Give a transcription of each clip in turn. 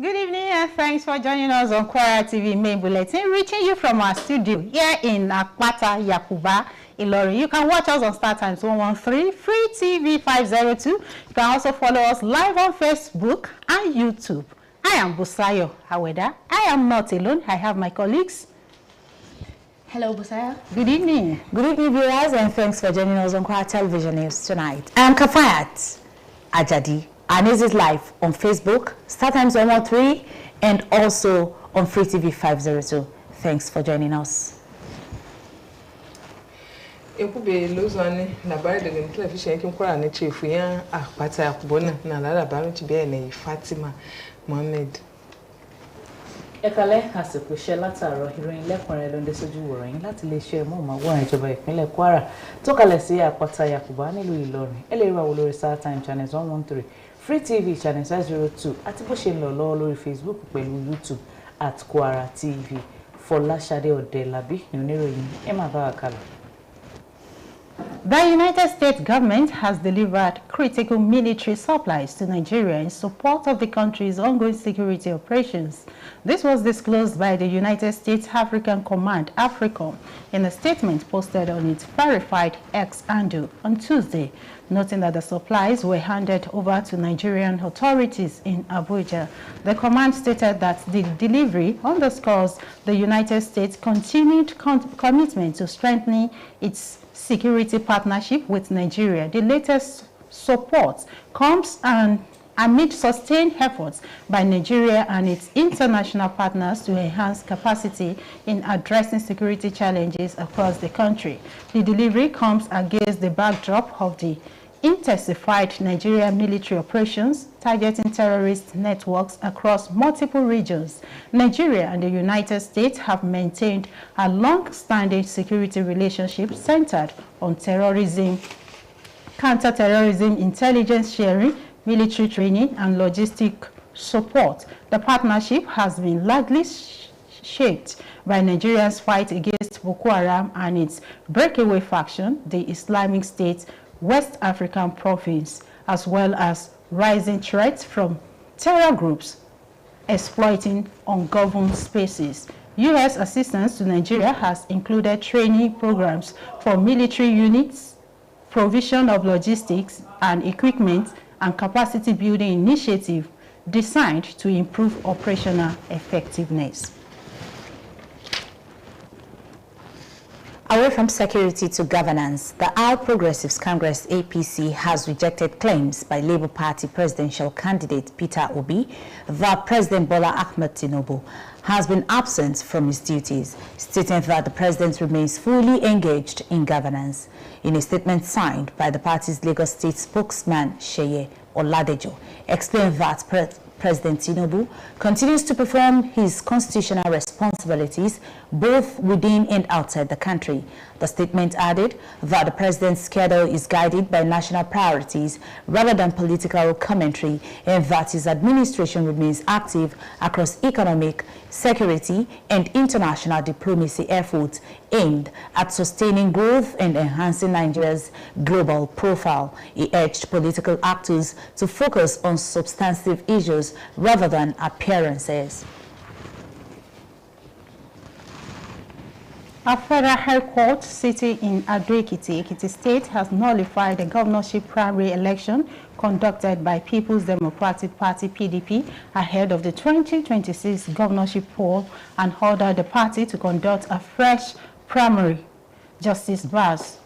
Good evening and thanks for joining us on Kwara TV main bulletin, reaching you from our studio here in Akwata, Yakuba, Ilorin. You can watch us on Star Times 113, Free TV 502. You can also follow us live on Facebook and YouTube. I am Busayo Haweda. I am not alone. I have my colleagues. Hello, Busayo. Good evening. Good evening, viewers, and thanks for joining us on Kwara Television News tonight. I am Kafayat Ajadi. And this is live on Facebook, StarTimes 113, and also on Free TV 502. Thanks for joining us. Ekube lozwane na bare de television kin kwara na chefu ya akpata akubona na la bare ti be na Fatima Mohammed. Ekale àsìkò iṣẹ́ látàárọ̀ ìròyìn lẹ́kùnrin ló ń dé sójú wòròyìn láti lè ṣe móhùnmáwòrán ìjọba ìpínlẹ̀ Kwara tó kalẹ̀ sí Àpáta Yakuba nílùú Ìlọrin. Ẹ lè rí wa wò lórí StarTimes channels 113, Free TV channels 502 àti bó ṣe ń lọ lọ́wọ́ lórí Facebook pẹ̀lú YouTube at Kwara TV. Fọláṣadé Ọ̀dẹ́làbí ni oníròyìn ẹ máa bá wa kálọ. The United States government has delivered critical military supplies to Nigeria in support of the country's ongoing security operations. This was disclosed by the United States African Command, AFRICOM, in a statement posted on its verified X handle on Tuesday, noting that the supplies were handed over to Nigerian authorities in Abuja. The command stated that the delivery underscores the United States' continued commitment to strengthening its security partnership with Nigeria. The latest support comes amid sustained efforts by Nigeria and its international partners to enhance capacity in addressing security challenges across the country. The delivery comes against the backdrop of the intensified Nigerian military operations targeting terrorist networks across multiple regions. Nigeria and the United States have maintained a long-standing security relationship centered on terrorism, counter-terrorism, intelligence sharing, military training, and logistic support. The partnership has been largely shaped by Nigeria's fight against Boko Haram and its breakaway faction, the Islamic State West African province, as well as rising threats from terror groups exploiting ungoverned spaces. U.S. assistance to Nigeria has included training programs for military units, provision of logistics and equipment, and capacity building initiative designed to improve operational effectiveness. Away from security to governance, the All Progressives Congress APC has rejected claims by Labour Party presidential candidate Peter Obi that President Bola Ahmed Tinubu has been absent from his duties, stating that the president remains fully engaged in governance. In a statement signed by the party's Lagos State spokesman Sheye Oladejo, explained that President Tinubu continues to perform his constitutional responsibilities both within and outside the country. The statement added that the president's schedule is guided by national priorities rather than political commentary, and that his administration remains active across economic, security, and international diplomacy efforts aimed at sustaining growth and enhancing Nigeria's global profile. He urged political actors to focus on substantive issues rather than appearances. A federal high court sitting in Ado-Ekiti, Ekiti State, has nullified the governorship primary election conducted by People's Democratic Party (PDP) ahead of the 2026 governorship poll and ordered the party to conduct a fresh primary. Justice Bas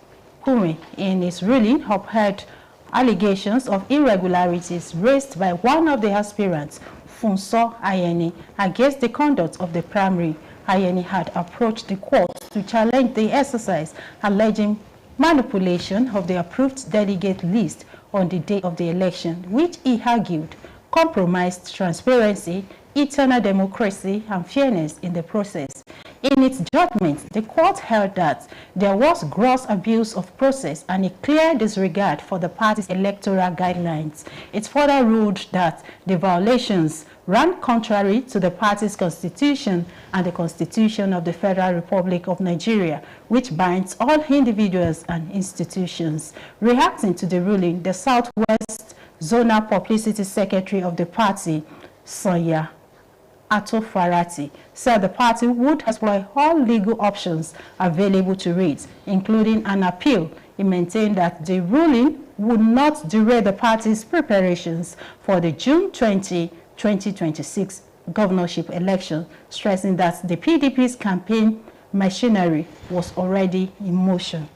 Kume, in his ruling, upheld allegations of irregularities raised by one of the aspirants, Funso Ayeni, against the conduct of the primary. Ayeni had approached the court to challenge the exercise, alleging manipulation of the approved delegate list on the day of the election, which he argued compromised transparency, eternal democracy, and fairness in the process. In its judgment, the court held that there was gross abuse of process and a clear disregard for the party's electoral guidelines. It further ruled that the violations ran contrary to the party's constitution and the Constitution of the Federal Republic of Nigeria, which binds all individuals and institutions. Reacting to the ruling, the Southwest Zonal Publicity Secretary of the party, Sonia Atofarati, said the party would explore all legal options available to it, including an appeal. He maintained that the ruling would not derail the party's preparations for the June 20, 2026 governorship election, stressing that the PDP's campaign machinery was already in motion.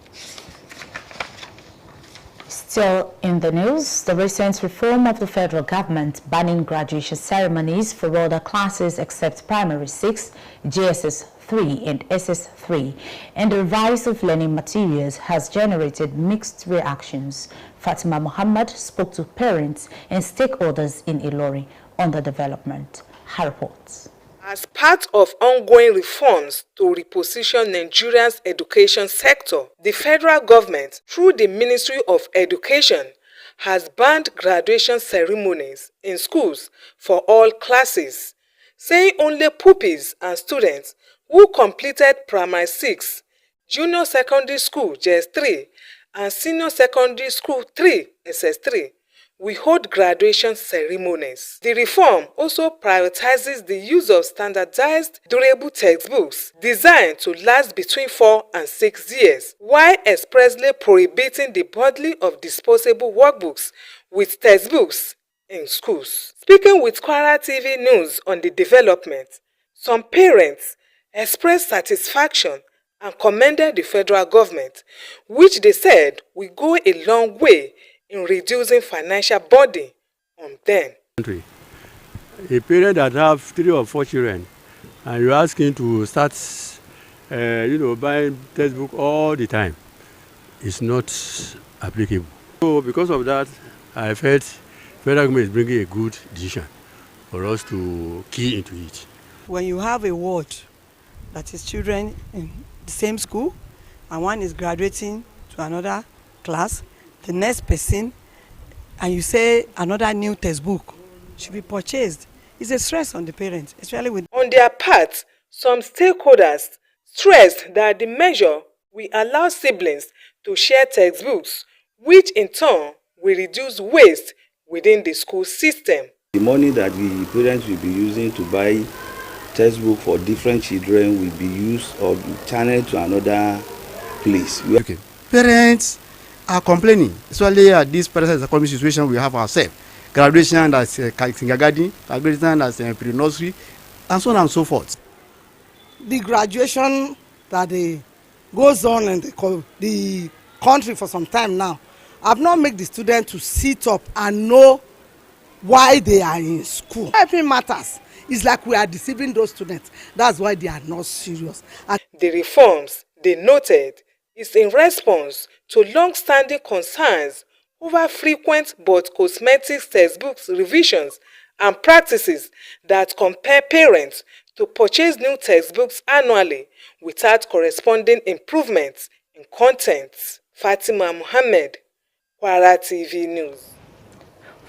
Still in the news, the recent reform of the federal government banning graduation ceremonies for other classes except primary 6, JSS 3 and SS 3, and the rise of learning materials has generated mixed reactions. Fatima Muhammad spoke to parents and stakeholders in Ilori on the development. Her reports. As part of ongoing reforms to reposition Nigeria's education sector, the federal government, through the Ministry of Education, has banned graduation ceremonies in schools for all classes, saying only pupils and students who completed primary 6, junior secondary school JS3, and senior secondary school 3 SS3 we hold graduation ceremonies. The reform also prioritizes the use of standardized, durable textbooks designed to last between 4 and 6 years, while expressly prohibiting the bundling of disposable workbooks with textbooks in schools. Speaking with Kwara TV News on the development, some parents expressed satisfaction and commended the federal government, which they said will go a long way in reducing financial burden on them. A parent that have 3 or 4 children, and you're asking to start, buying textbook all the time, is not applicable. So because of that, I felt federal government is bringing a good decision for us to key into it. When you have a ward that is children in the same school, and one is graduating to another class, the next person, and you say another new textbook should be purchased, it's a stress on the parents, especially with... On their part, some stakeholders stressed that the measure will allow siblings to share textbooks, which in turn will reduce waste within the school system. The money that the parents will be using to buy textbook for different children will be used or be channeled to another place. Okay. Parents are complaining, especially at this present economic situation we have ourselves. Graduation as kindergarten, graduation as pre-nursery, and so on and so forth. The graduation that goes on in the country for some time now have not made the students to sit up and know why they are in school. Everything matters. It's like we are deceiving those students. That's why they are not serious. And the reforms, they noted, is in response to long-standing concerns over frequent but cosmetic textbooks revisions and practices that compel parents to purchase new textbooks annually without corresponding improvements in content. Fatima Muhammad, Kwara TV News.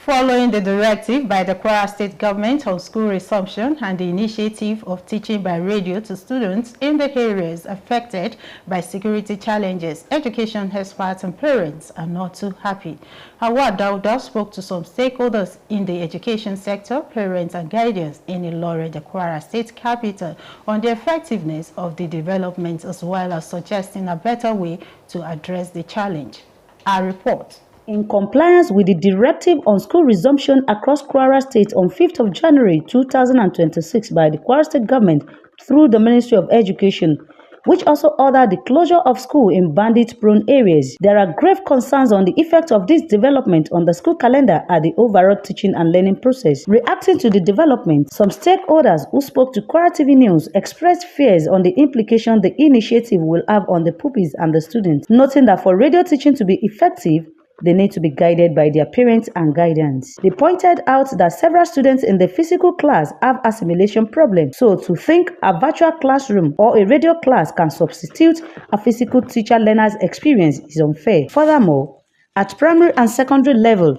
Following the directive by the Kwara State government on school resumption and the initiative of teaching by radio to students in the areas affected by security challenges, education experts and parents are not too happy. Hawa Dauda spoke to some stakeholders in the education sector, parents and guardians in Ilore, the Kwara State capital, on the effectiveness of the development as well as suggesting a better way to address the challenge. Our report. In compliance with the directive on school resumption across Kwara State on 5th of January 2026 by the Kwara State government through the Ministry of Education, which also ordered the closure of school in bandit-prone areas, there are grave concerns on the effect of this development on the school calendar at the overall teaching and learning process. Reacting to the development, some stakeholders who spoke to Kwara TV News expressed fears on the implication the initiative will have on the pupils and the students, noting that for radio teaching to be effective, they need to be guided by their parents and guidance. They pointed out that several students in the physical class have assimilation problems, so to think a virtual classroom or a radio class can substitute a physical teacher-learner's experience is unfair. Furthermore, at primary and secondary level,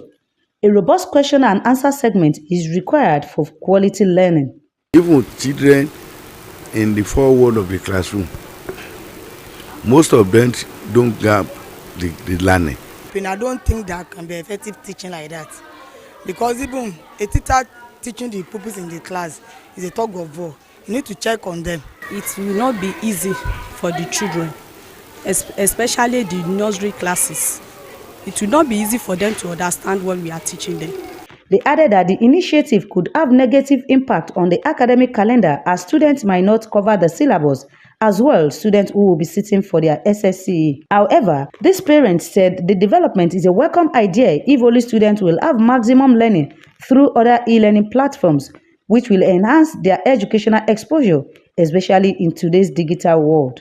a robust question and answer segment is required for quality learning. Even with children in the four walls of the classroom, most of them don't grab the learning. I don't think that can be effective teaching like that, because even a teacher teaching the pupils in the class is a tug of war. You need to check on them. It will not be easy for the children, especially the nursery classes. It will not be easy for them to understand what we are teaching them. They added that the initiative could have negative impact on the academic calendar as students might not cover the syllabus, as well students who will be sitting for their SSCE. However, these parents said the development is a welcome idea if only students will have maximum learning through other e-learning platforms, which will enhance their educational exposure, especially in today's digital world.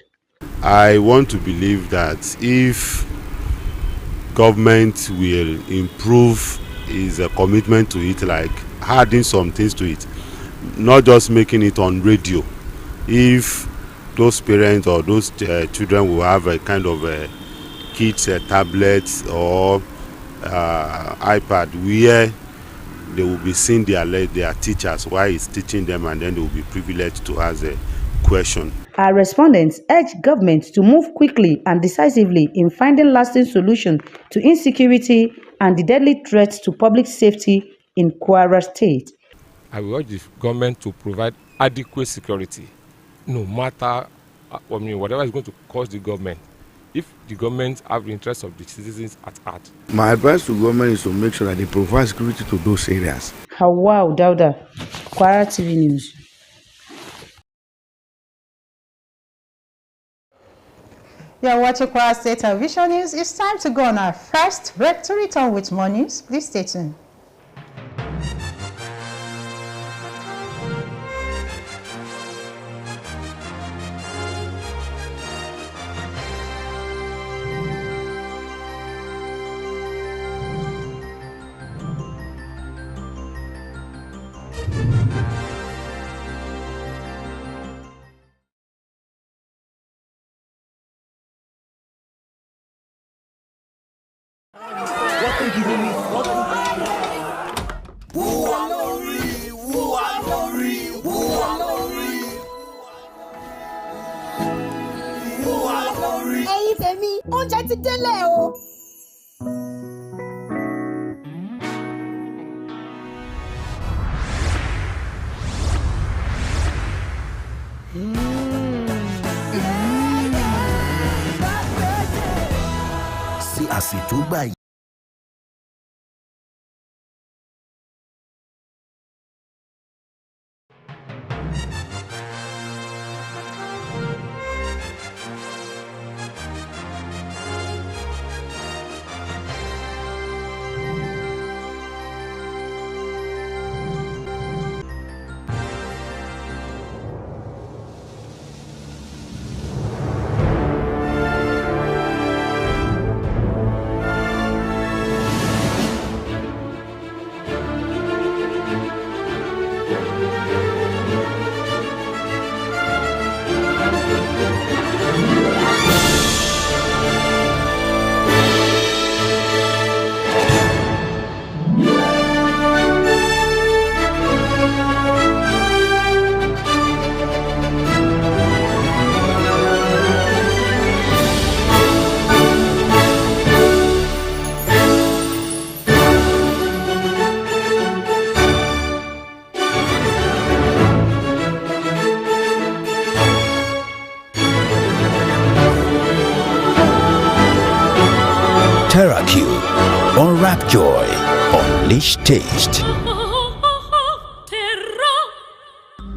I want to believe that if government will improve its commitment to it, like adding some things to it, not just making it on radio, if those parents or those children will have a kind of a kids tablets or iPad where they will be seeing their teachers while it's teaching them, and then they will be privileged to ask a question. Our respondents urged government to move quickly and decisively in finding lasting solutions to insecurity and the deadly threats to public safety in Kwara State. I will urge the government to provide adequate security, no matter whatever is going to cost the government, if the government have the interests of the citizens at heart. My advice to government is to make sure that they provide security to those areas. Wow, Dauda, Kwara TV News. You're watching Kwara State Television News. It's time to go on our first break. To return with more news, please stay tuned. Ẹ̀yin tèmi, oúnjẹ ti délẹ̀ o. Sí àsìtò gbà yìí. TerraQ. Unwrap joy. Unleash taste.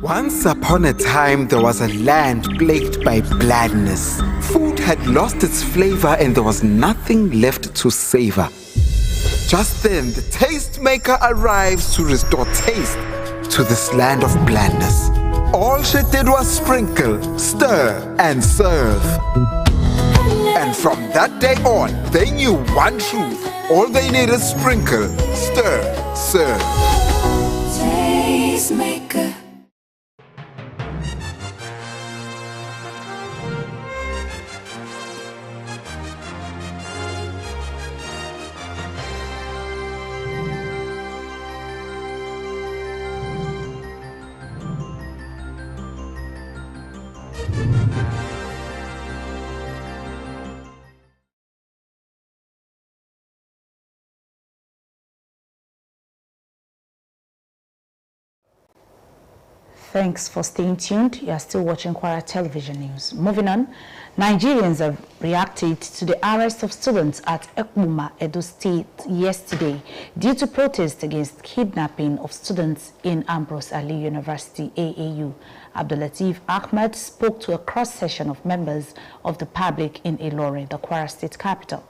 Once upon a time, there was a land plagued by blandness. Food had lost its flavor and there was nothing left to savor. Just then, the tastemaker arrives to restore taste to this land of blandness. All she did was sprinkle, stir, and serve. And from that day on, they knew one truth. All they needed is sprinkle, stir, serve. Tastemaker. Thanks for staying tuned. You are still watching Kwara Television News. Moving on, Nigerians have reacted to the arrest of students at Ekpoma, Edo State yesterday due to protests against kidnapping of students in Ambrose Ali University, AAU. Abdulateef Ahmed spoke to a cross-section of members of the public in Ilorin, the Kwara State capital.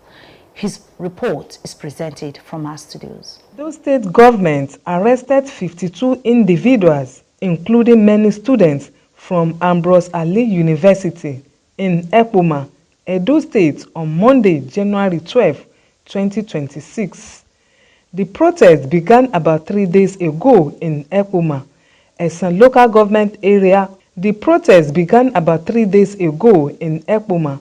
His report is presented from our studios. The state government arrested 52 individuals, including many students from Ambrose Ali University in Ekpoma, Edo State on Monday, January 12, 2026. The protest began about 3 days ago in Ekpoma, as a local government area. The protest began about 3 days ago in Ekpoma,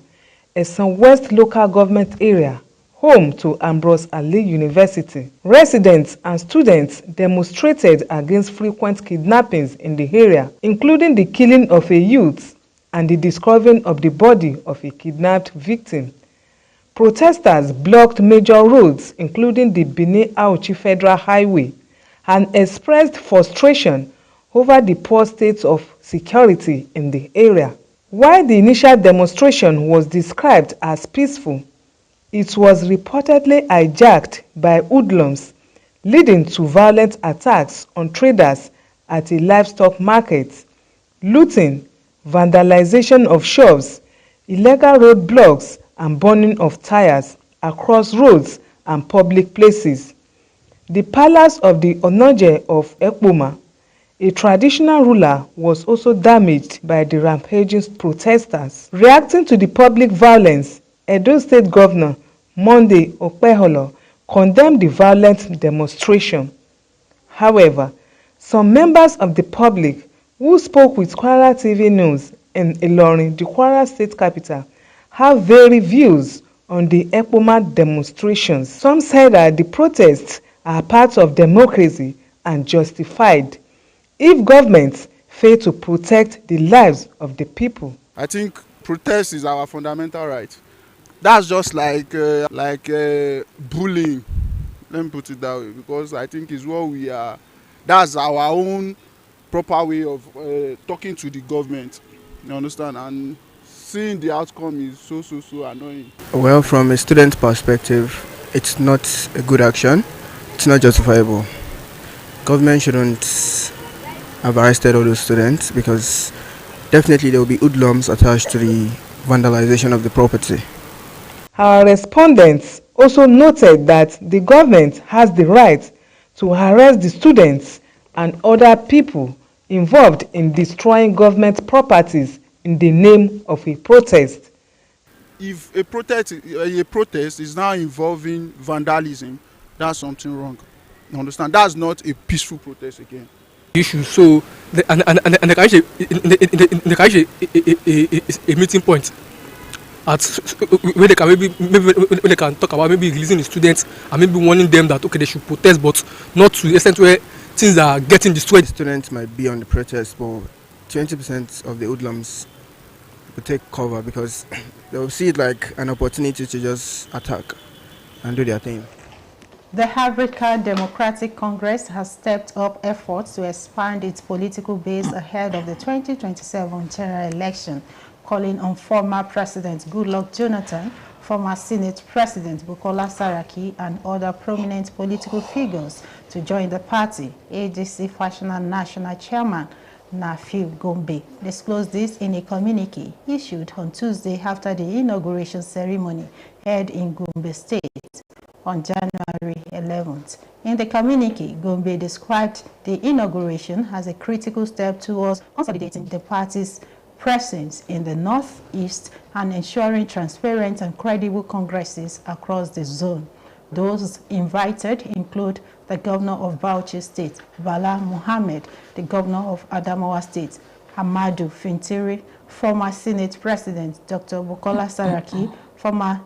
as a West local government area, home to Ambrose Ali University. Residents and students demonstrated against frequent kidnappings in the area, including the killing of a youth and the discovering of the body of a kidnapped victim. Protesters blocked major roads, including the Benin-Auchi Federal Highway, and expressed frustration over the poor state of security in the area. While the initial demonstration was described as peaceful, it was reportedly hijacked by hoodlums, leading to violent attacks on traders at a livestock market, looting, vandalization of shops, illegal roadblocks, and burning of tires across roads and public places. The palace of the Onoje of Ekpoma, a traditional ruler, was also damaged by the rampaging protesters. Reacting to the public violence, Edo State Governor Monday Okpeholo condemned the violent demonstration. However, some members of the public who spoke with Kwara TV News in Ilorin, the Kwara State capital, have varied views on the Ekpoma demonstrations. Some said that the protests are part of democracy and justified if governments fail to protect the lives of the people. I think protest is our fundamental right. That's just like bullying. Let me put it that way, because I think it's what we are. That's our own proper way of talking to the government. You understand? And seeing the outcome is so annoying. Well, from a student perspective, it's not a good action. It's not justifiable. Government shouldn't have arrested all those students, because definitely there will be hoodlums attached to the vandalization of the property. Our respondents also noted that the government has the right to harass the students and other people involved in destroying government properties in the name of a protest. If a protest is now involving vandalism, that's something wrong. You understand? That's not a peaceful protest again. Issue, so they can reach a meeting point at where they can maybe they can talk about maybe releasing the students and maybe warning them that okay, they should protest, but not to the extent where things are getting destroyed. Students might be on the protest, but 20% of the hoodlums will take cover because they will see it like an opportunity to just attack and do their thing. The African Democratic Congress has stepped up efforts to expand its political base ahead of the 2027 general election. calling on former President Goodluck Jonathan, former Senate President Bukola Saraki, and other prominent political figures to join the party. ADC National National Chairman Nafiu Gombe disclosed this in a communique issued on Tuesday after the inauguration ceremony held in Gombe State on January 11th. In the communique, Gombe described the inauguration as a critical step towards consolidating the party's presence in the Northeast and ensuring transparent and credible congresses across the zone. Those invited include the governor of Bauchi State, Bala Muhammad, the governor of Adamawa State, Hamadu Fintiri, former Senate President Dr. Bukola Saraki, former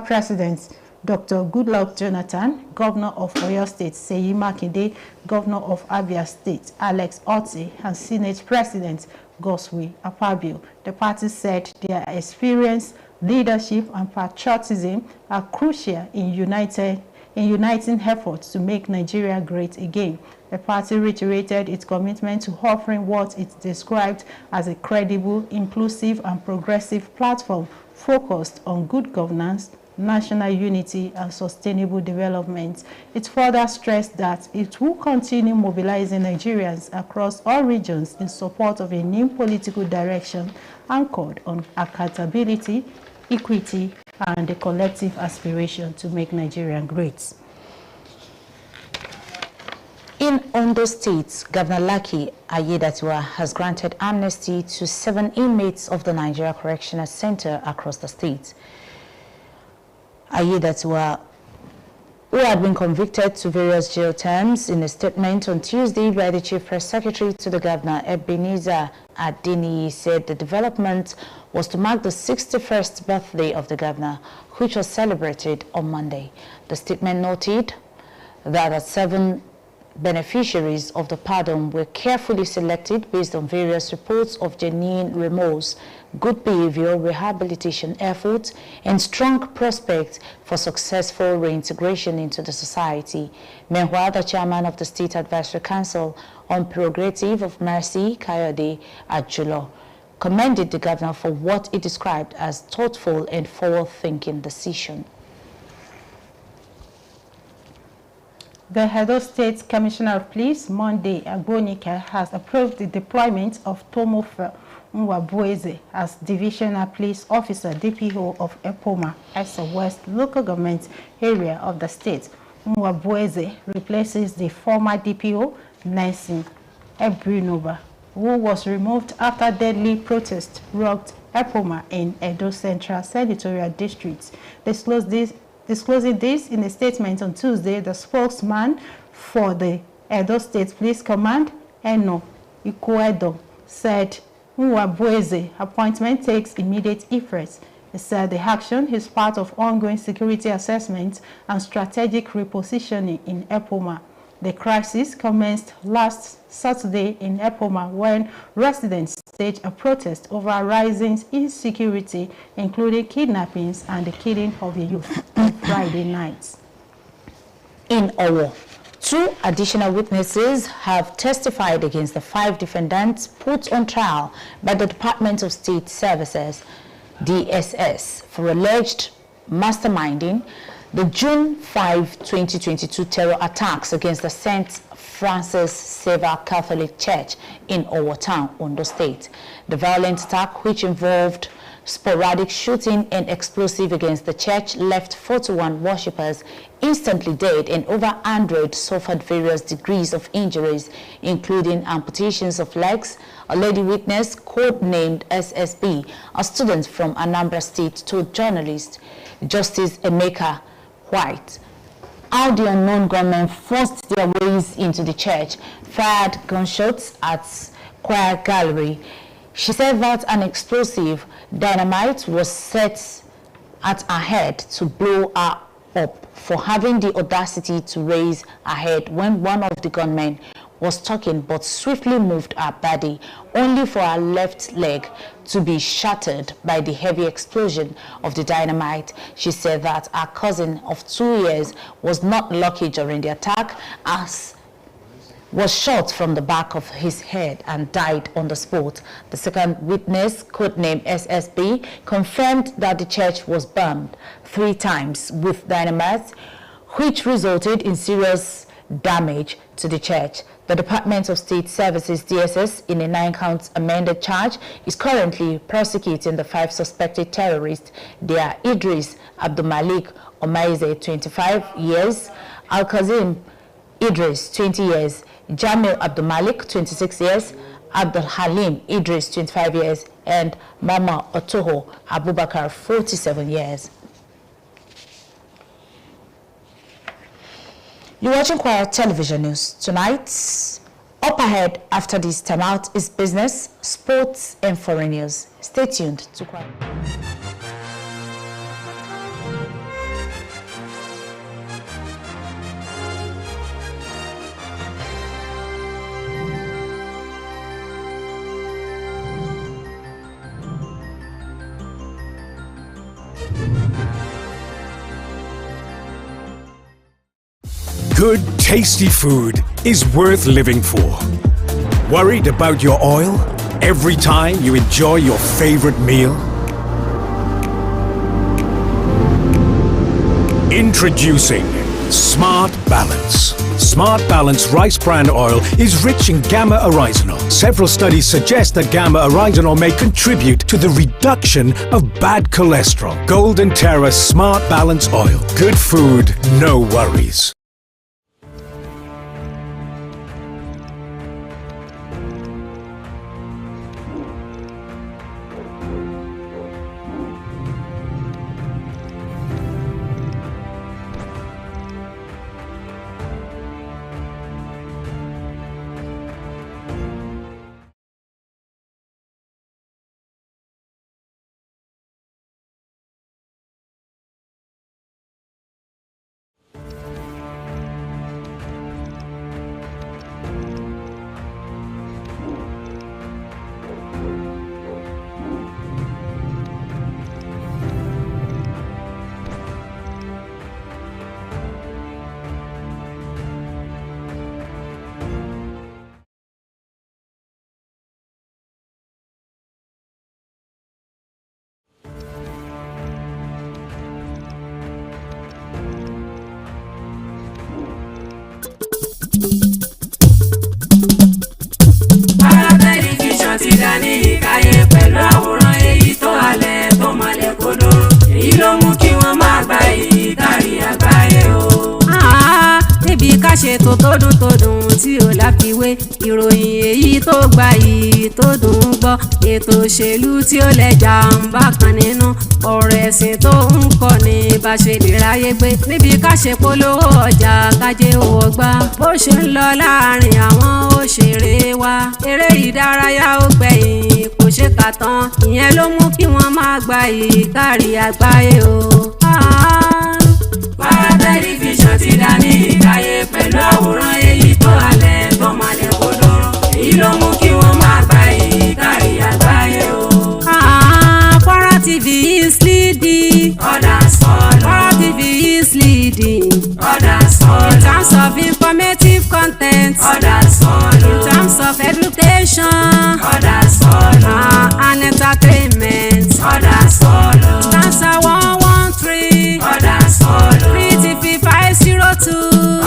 President Dr. Goodluck Jonathan, governor of Oyo State, Seyi Makinde, governor of Abia State, Alex Otti, and Senate President Goswe Akpabio. The party said their experience, leadership, and patriotism are crucial in uniting efforts to make Nigeria great again. The party reiterated its commitment to offering what it described as a credible, inclusive, and progressive platform focused on good governance, national unity, and sustainable development. It further stressed that it will continue mobilizing Nigerians across all regions in support of a new political direction anchored on accountability, equity, and a collective aspiration to make Nigeria great. In Ondo State, Governor Lucky Aiyedatiwa has granted amnesty to 7 inmates of the Nigeria Correctional Center across the state. Aiyedatiwa, who had been convicted to various jail terms, in a statement on Tuesday by the Chief Press Secretary to the Governor, Ebenezer Adeniyi, said the development was to mark the 61st birthday of the Governor, which was celebrated on Monday. The statement noted that the 7 beneficiaries of the pardon were carefully selected based on various reports of genuine remorse, good behavior, rehabilitation efforts, and strong prospects for successful reintegration into the society. Meanwhile, the chairman of the State Advisory Council on Prerogative of Mercy, Kayode Ajulo, commended the governor for what he described as thoughtful and forward-thinking decision. The Edo State Commissioner of Police, Monday Agbonika, has approved the deployment of Tomofe Nwabueze as Divisional Police Officer, DPO of Epoma, as the West Local Government Area of the state. Nwabueze replaces the former DPO, Nancy Ebrinova, who was removed after deadly protest rocked Epoma in Edo Central Senatorial District. Disclosing this in a statement on Tuesday, the spokesman for the Edo State Police Command, Eno Ikuedo, said Nwabueze's appointment takes immediate effect. He said the action is part of ongoing security assessment and strategic repositioning in Epoma. The crisis commenced last Saturday in Epoma when residents staged a protest over rising insecurity, including kidnappings and the killing of a youth on Friday night. In Owo, 2 additional witnesses have testified against the 5 defendants put on trial by the Department of State Services, DSS, for alleged masterminding the June 5, 2022 terror attacks against the St. Francis Xavier Catholic Church in Owo Town, Ondo State. The violent attack, which involved sporadic shooting and explosive against the church, left 41 worshippers instantly dead and over 100 suffered various degrees of injuries, including amputations of legs. A lady witness, codenamed SSB, a student from Anambra State, told journalist Justice Emeka White how the unknown gunmen forced their ways into the church, fired gunshots at choir gallery. She said that an explosive dynamite was set at her head to blow her up for having the audacity to raise her head when one of the gunmen was talking, but swiftly moved her body, only for her left leg to be shattered by the heavy explosion of the dynamite. She said that her cousin of 2 years was not lucky during the attack, as was shot from the back of his head and died on the spot. The second witness, codenamed SSB, confirmed that the church was bombed 3 times with dynamite, which resulted in serious damage to the church. The Department of State Services, DSS, in a 9-count amended charge, is currently prosecuting the 5 suspected terrorists. They are Idris Abdulmalik Omaize, 25 years, Al-Kazim Idris, 20 years, Jamil Abdulmalik, 26 years, Abdul Halim Idris, 25 years, and Mama Otoho Abubakar, 47 years. You're watching Kwara Television News. Tonight, up ahead after this timeout is business, sports, and foreign news. Stay tuned to Kwara. Good, tasty food is worth living for. Worried about your oil every time you enjoy your favorite meal? Introducing Smart Balance. Smart Balance rice bran oil is rich in gamma oryzanol. Several studies suggest that gamma oryzanol may contribute to the reduction of bad cholesterol. Golden Terra Smart Balance oil. Good food, no worries. Kwara Television ti dá ní ìkáyé pẹ̀lú àwòrán èyí tó halẹ̀ tó mọ́lẹ̀ kódó. Èyí ló mú kí wọ́n máa gba èyí kárí àgbáyé o. Níbi ká ṣètò tó dùn tí ò láfiwé, ìròyìn èyí tó gbayì tó dùn ún gbọ́, ètò òṣèlú tí ó lẹ́jà ń bá kan nínú, ọ̀rọ̀ ẹ̀sìn tó ń kọ́ ni bá ṣe lè ráyé gbé. Níbi ká ṣe polówó ọjà kájé owó gbá, bó ṣe ń lọ láàrin àwọn òṣèré wa, eré ìdárayá ó gbẹ̀yìn kò ṣe kà tán, ìyẹn ló mú kí wọ́n máa gbayì kárí àgbáyé o. Kwara Television ti dá ní ìkáyé pẹ̀lú àwòrán èyí tó halẹ̀ tó mọ́lẹ̀ kódó. Èyí ló mú kí wọ́n máa gbayì kárí àgbáyé o. Kwara TV is leading. Others follow. Kwara TV is leading. Others follow. In terms of informative content. Others follow. In terms of education. Others follow. And entertainment. Others follow. Stanza 113. Others follow. Free TV 502.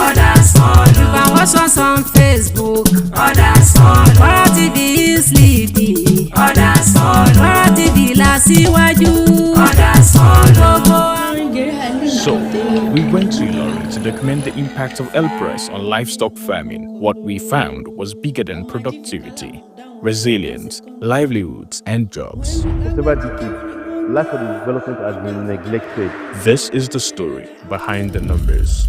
Others follow. You can watch us on Facebook. Others follow. Kwara TV is leading. Others follow. Kwara TV la síwájú. Others follow. So, we went to Ilorin to document the impact of El-Press on livestock farming. What we found was bigger than productivity, resilience, livelihoods, and jobs. Over decades, life for the development has been neglected. This is the story behind the numbers.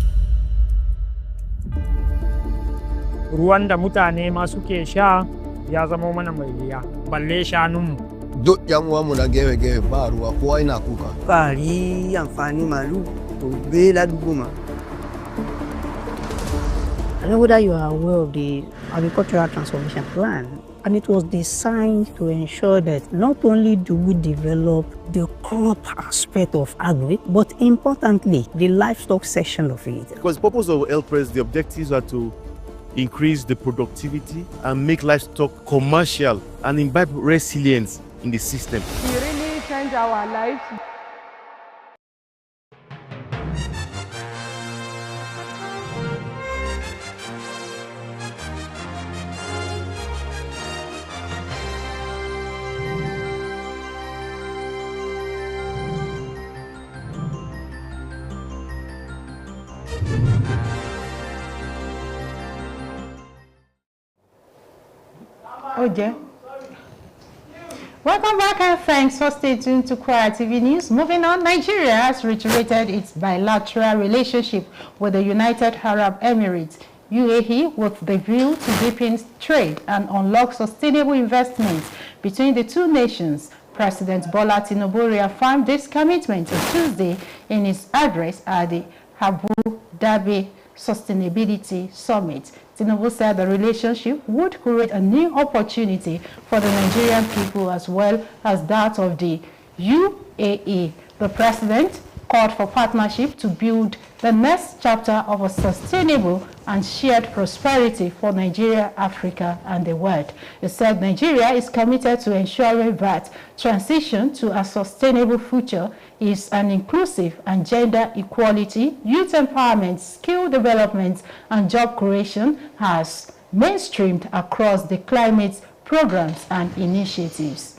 Ruwan da mutane ma suke sha ya zama mana mai wuya, balle shanunmu. Duk yan uwanmu na gefe-gefe ba ruwa, kowa yana kuka. Kari amfani malu to bela duguma. I don't know whether you are aware of the agricultural transformation plan, and it was designed to ensure that not only do we develop the crop aspect of agri, but importantly, the livestock section of it. Because the purpose of El-Press, the objectives are to increase the productivity, and make livestock commercial and imbibe resilience in the system. It really changed our lives. Oje. Welcome back and thanks for staying tuned to Kwara TV News. Moving on, Nigeria has reiterated its bilateral relationship with the United Arab Emirates, UAE, with the view to deepen trade and unlock sustainable investments between the two nations. President Bola Tinubu reaffirmed this commitment on Tuesday in his address at the Abu Dhabi Sustainability Summit. Tinubu said the relationship would create a new opportunity for the Nigerian people as well as that of the UAE. The president called for partnership to build the next chapter of a sustainable and shared prosperity for Nigeria, Africa, and the world. He said Nigeria is committed to ensuring that transition to a sustainable future is an inclusive and gender equality, youth empowerment, skill development, and job creation has mainstreamed across the climate programs and initiatives.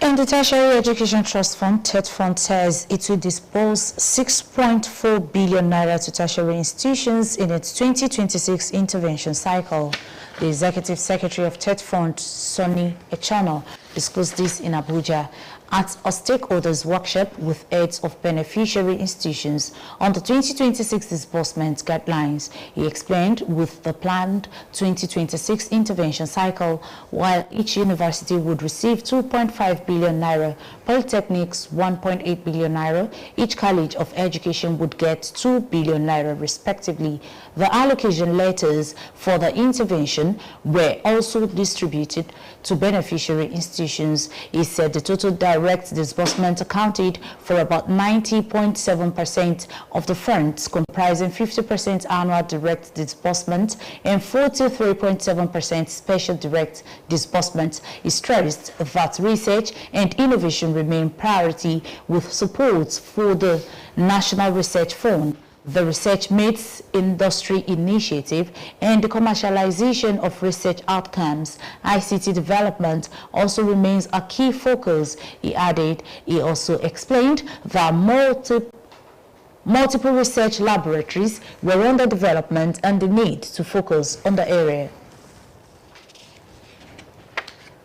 And the Tertiary Education Trust Fund, TED Fund, says it will disburse 6.4 billion naira to tertiary institutions in its 2026 intervention cycle. The Executive Secretary of TED Fund, Sonny Echano, disclosed this in Abuja at a stakeholders workshop with heads of beneficiary institutions on the 2026 disbursement guidelines. He explained with the planned 2026 intervention cycle, while each university would receive 2.5 billion naira, polytechnics 1.8 billion naira, each college of education would get 2 billion naira respectively. The allocation letters for the intervention were also distributed to beneficiary institutions. He said the total direct disbursement accounted for about 90.7% of the funds, comprising 50% annual direct disbursement and 43.7% special direct disbursement. He stressed that research and innovation remain priority with support for the National Research Fund, the Research Meets Industry Initiative, and the commercialization of research outcomes. ICT development also remains a key focus, he added. He also explained that multiple research laboratories were under development and the need to focus on the area.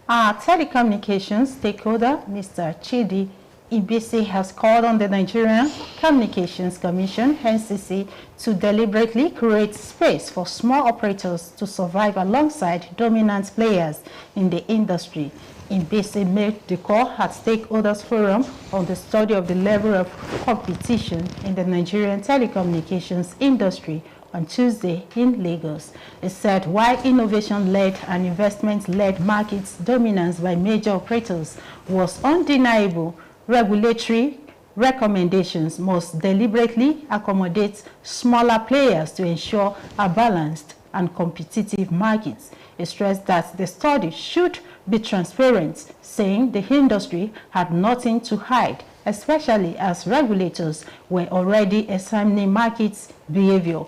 Our telecommunications stakeholder, Mr. Chidi Ibisi, has called on the Nigerian Communications Commission, NCC, to deliberately create space for small operators to survive alongside dominant players in the industry. Ibisi made the call at Stakeholders Forum on the study of the level of competition in the Nigerian telecommunications industry on Tuesday in Lagos. He said while innovation-led and investment-led markets dominance by major operators was undeniable, regulatory recommendations must deliberately accommodate smaller players to ensure a balanced and competitive market. He stressed that the study should be transparent, saying the industry had nothing to hide, especially as regulators were already examining market behavior.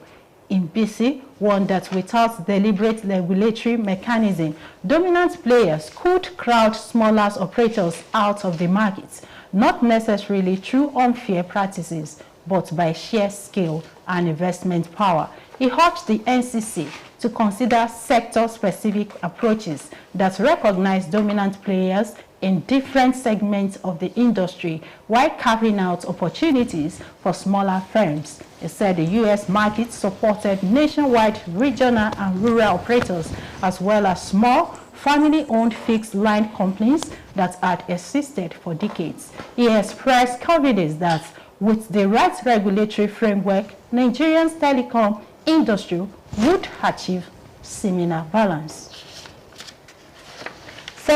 Ibisi warned that without deliberate regulatory mechanism, dominant players could crowd smaller operators out of the market, not necessarily through unfair practices, but by sheer scale and investment power. He urged the NCC to consider sector-specific approaches that recognize dominant players in different segments of the industry while carving out opportunities for smaller firms. He said the U.S. market supported nationwide regional and rural operators as well as small family-owned fixed-line companies that had existed for decades. He expressed confidence that with the right regulatory framework, Nigeria's telecom industry would achieve similar balance.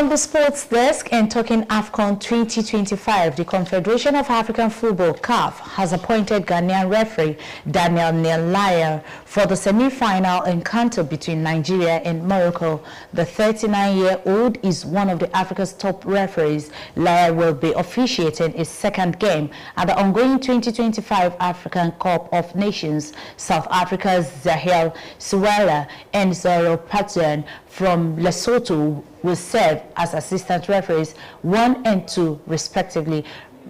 From the sports desk and talking AFCON 2025, the Confederation of African Football, CAF, has appointed Ghanaian referee Daniel Nelaya for the semi-final encounter between Nigeria and Morocco. The 39-year-old is one of the Africa's top referees. Laya will be officiating his second game at the ongoing 2025 African Cup of Nations. South Africa's Zahel Suwala and Zoro Patjan from Lesotho will serve as assistant referees 1 and 2 respectively.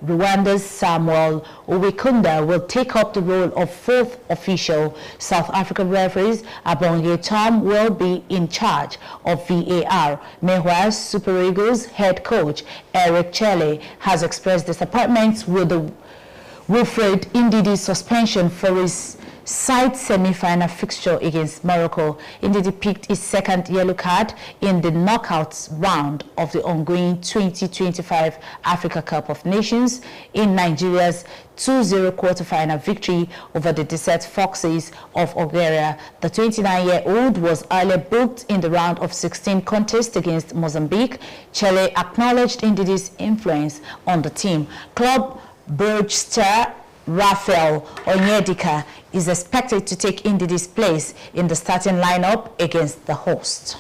Rwanda's Samuel Owekunda will take up the role of fourth official. South African referees Abonge Tom will be in charge of VAR. Meanwhile, Super Eagles head coach Eric Chelle has expressed disappointment with the Wilfred Ndidi's suspension for his side semi-final fixture against Morocco. Ndidi picked his second yellow card in the knockouts round of the ongoing 2025 Africa Cup of Nations in Nigeria's 2-0 quarter-final victory over the Desert Foxes of Algeria. The 29-year-old was earlier booked in the round of 16 contest against Mozambique. Chelle acknowledged Ndidi's influence on the team. Club Brugge star Rafael Onyedika is expected to take Ndidi's place in the starting lineup against the host.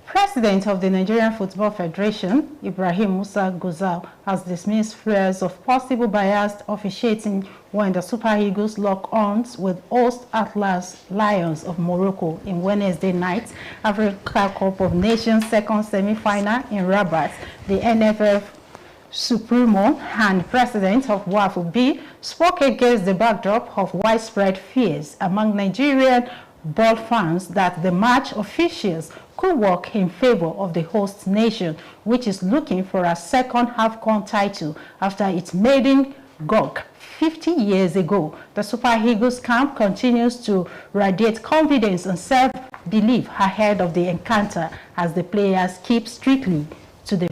President of the Nigerian Football Federation, Ibrahim Musa Gozal, has dismissed fears of possible biased officiating when the Super Eagles lock arms with host Atlas Lions of Morocco in Wednesday night Africa Cup of Nations second semi-final in Rabat. The NFF Supremo and President of WAFB spoke against the backdrop of widespread fears among Nigerian ball fans that the match officials could work in favor of the host nation, which is looking for a second AFCON title after its maiden gog 50 years ago. The Super Eagles camp continues to radiate confidence and self-belief ahead of the encounter as the players keep strictly to their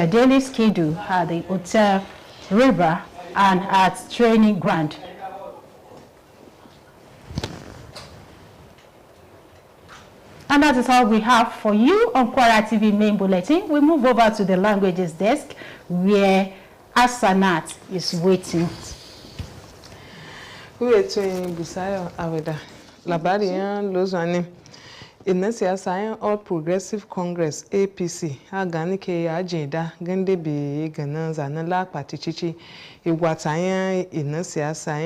daily schedule at the Hotel River and at training ground. And that is all we have for you on Kwara TV main bulletin. We move over to the languages desk where Asanat is waiting. Busayo Aweda. Labarian Lozane. In siasa All Progressive Congress APC agani ke agenda gande bi ganan zanala patichichi igwatanya in siasa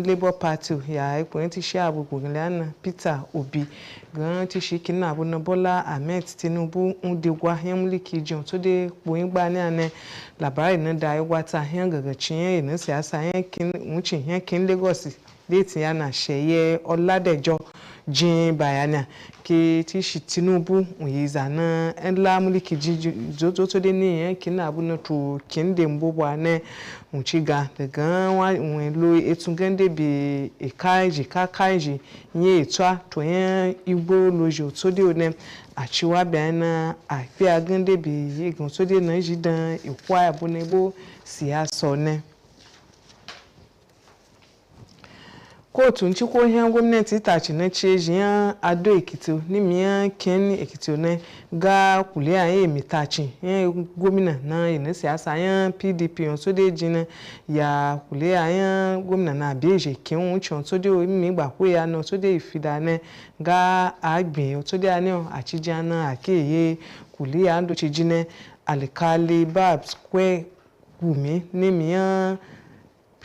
Labour Party ya ipointi shabu gulana Peter Obi gan ti shikina Abu Bola Ahmed Tinubu ndigwa yamliki jon to de poingba ni ane labari na da igwata yan gagachi in siasa kin muchi yan kin Lagos date yana sheye Oladejo jin bayana ki ti shi Tinubu uyiza na enla muliki jojo to de ni kin Abu na to kin de mbobwa ne uchiga daga wa lo etungande bi ekaiji kakaiji nye etwa to yan igbo lojo to de one achiwa bana afi agande bi yigun to de na jidan ikwa abunebo siyaso ne Kóòtù nchịkwa ihe gọọmenti itachi na chiejian Ado Ekiti n'imian Ken Ekiti ne ga kwule anyị emitachi ya gọọmenti na ina siyasa ya PDP onso de jina ya kwule anyị gọọmenti na Abeje Ken uchi onso de imi gbakwe ya na onso de ifida ne ga agbin onso de ani achijana akeye kwule ya ndo chijine Alikali Babs kwe Gumi n'imian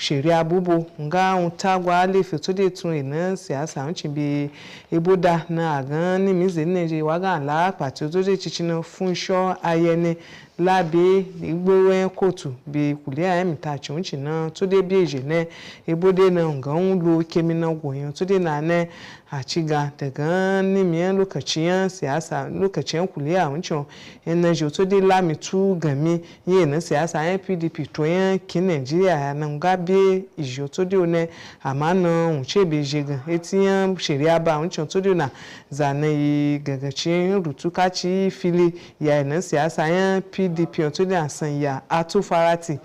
Sheria bubu nga untagwa alife to de tun ina siyasa nchibi eboda na agan ni mize neje waga la pati to de chichina funsho ayene labe igbowe kotu bi kule ayemi tachi unchina to de bieje ne ebode na nga unlo kemina goyon to de na ne achiga daga ni miyan lokacin siyasa lokacin kule a uncho ina jo to de lami tu gami ye na siyasa yan PDP to yan kin Nigeria na ngabe ijo to de one amana unche beje gan etiyan sheria ba uncho to de na zane gagacin rutukachi fili ya na siyasa yan PDP to de asan ya atu farati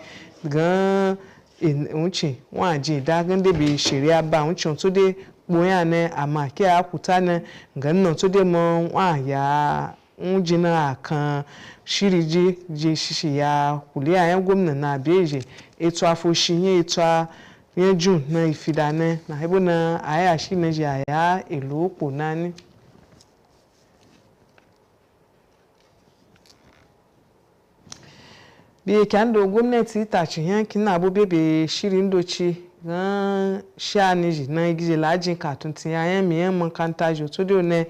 gan unchi waji dagande be shirya ba uncin to dai boya ne amma ke akuta ne gannan to dai mo wa ya unjina kan shiriji je shishi ya kuliya yan gwamnati na beje eto afoshin eto yan jun na ifidane na hebo na aya shi na je aya elo po nani bi kando gwamnati ta ci yankin na bebe shirin doci gan shani ji na igije lajin katun ti yayan miyan mankanta jo to ne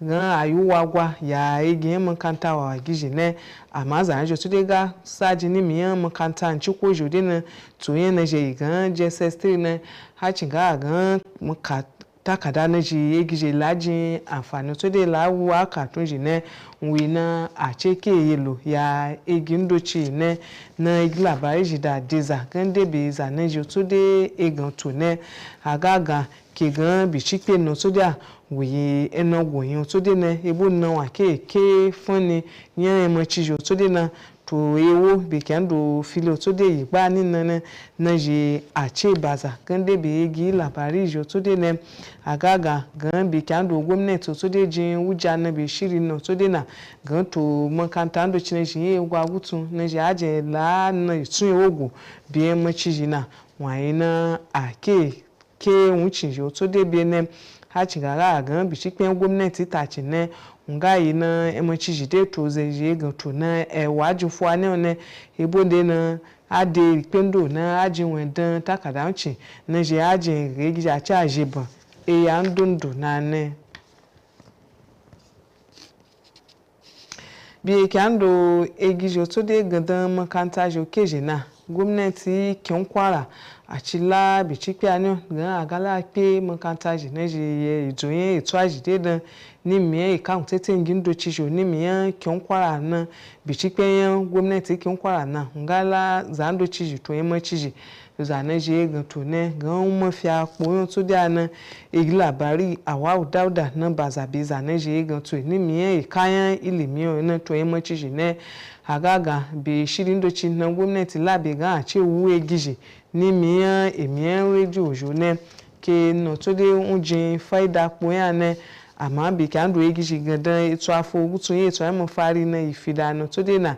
gan ayuwa gwa ya igi mankanta wa gije ne amma zan jo to ga saji ni miyan mankanta nci ko jo de na to yen na je gan JSS3 ne ha ci ga gan takada na ji igije lajin amfani to de lawa katun ji ne wina a ceke yelo ya egin doci ne na igilabari ji da deza gande be za na ji to de egan to ne agaga ke gan bi chipe no to dia wuyi enogo yin to de ne ebo na wa ke funni yan mo chijo to de na to ewo be kendo filo to de igba ni na ji a ce baza gande be egi labari jo to de ne agaga gan be kendo gwamnati to de jin wuja na be shiri no to de na gan to makanta ndo chine shi ye gwa gutu na ji aje la na tun ogu be ma chiji na wayi na ake ke wucin jo to de be ne ha ci ga gan bi chipen gwamnati ta ci ne nga yi na ma chiji de to ze je gan to na waju fo ane ne ebo de na ade pendo na aji wendan takada nchi na je aje regi a cha jeban ya ndundu na ne bi kando egijo to de gandan makanta jo keje na gwamnati kin kwara a cila bi cikpe ani gan agala pe makanta ji na je ye ijoyen eto ajide dan ni miyan ikahun tete ngin do chijo ni miyan kin kwara na bi cikpe yan gwamnati kin kwara na ngala zando chiji to yin ma chiji za na je gan to ne gan mo fi apo to dia na igilabari awa dauda na bazabi za na je gan to ni miyan ikayan ilimi na to yin ma chiji ne agaga bi shirin do chin na gwamnati labe gan a ce wuwe gije ni miyan emiyan radio jo ne ke no to de unjin faida po ya ne amma bi kan do gije gandan eto afo gutu ye eto am fari na ifida no to de na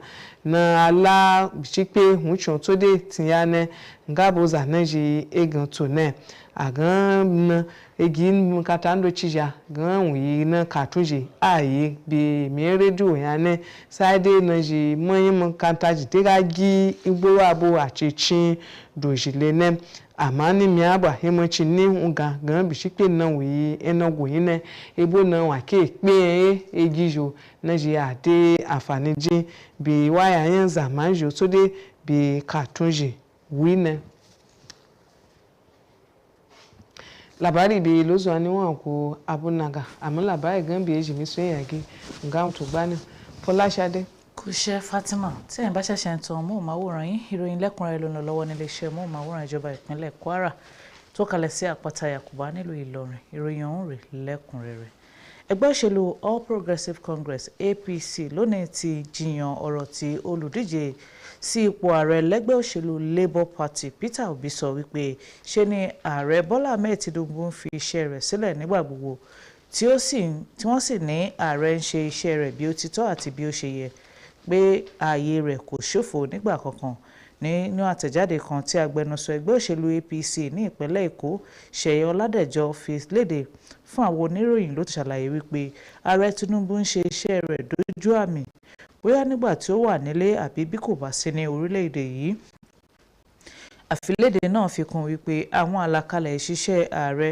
ala bichipe hunchon to de tiya ne ngabo za na ji egan to ne agan na egin kata ndo chija gan wi na katunji aye bi mi radio ya ne side na ji moyin kanta ji te ga gi igbo abo achichin dojile ne amani mi aba hemochi ni unga gan bishipe na wi enogo yin ne ebo na wa ke pe egijo na ji ade afani ji bi waya yan zamanjo to de bi katunji wi ne labari bi lozo ani won ko abunaga àmọ́ labari gan bi eji mi so yage nga to gba ni Fọláṣadé kò ṣe Fatima tí ẹ̀ ń bá ṣẹ̀ṣẹ̀ ń tan móhùnmáwòrán yín ìròyìn lẹ́kùnrẹ́rẹ́ ló ń lọ lọ́wọ́ nílé iṣẹ́ móhùnmáwòrán ìjọba ìpínlẹ̀ Kwara tó kalẹ̀ sí àpáta Yakuba nílùú Ìlọrin ìròyìn ọ̀hún rẹ̀ lẹ́kùnrẹ́rẹ́ ẹgbẹ́ òṣèlú All Progressives Congress APC lónìí ti jiyàn ọ̀rọ̀ tí olùdíje sí ipò ààrẹ lẹ́gbẹ́ òṣèlú Labour Party Peter Obi sọ wípé ṣe ni ààrẹ Bọ́lá Ahmed Tinubu ń fi iṣẹ́ rẹ̀ sílẹ̀ nígbà gbogbo tí wọ́n sì ní ààrẹ ń ṣe iṣẹ́ rẹ̀ bí ó ti tọ́ àti bí ó ṣe yẹ pé ààyè rẹ̀ kò ṣòfò nígbà kankan nínú àtẹ̀jáde kan tí agbẹnusọ ẹgbẹ́ òṣèlú APC ní ìpínlẹ̀ Èkó Ṣèyí Ọládẹ̀jọ fi léde fún àwọn oníròyìn ló ti ṣàlàyé wípé ààrẹ Tinubu ń ṣe iṣẹ́ rẹ̀ dójú àmì bóyá nígbà tí ó wà nílé àbí bí kò bá sí ní orílẹ̀-èdè yìí. Àfiléde náà fi kún wípé àwọn àlàkalẹ̀ ìṣiṣẹ́ ààrẹ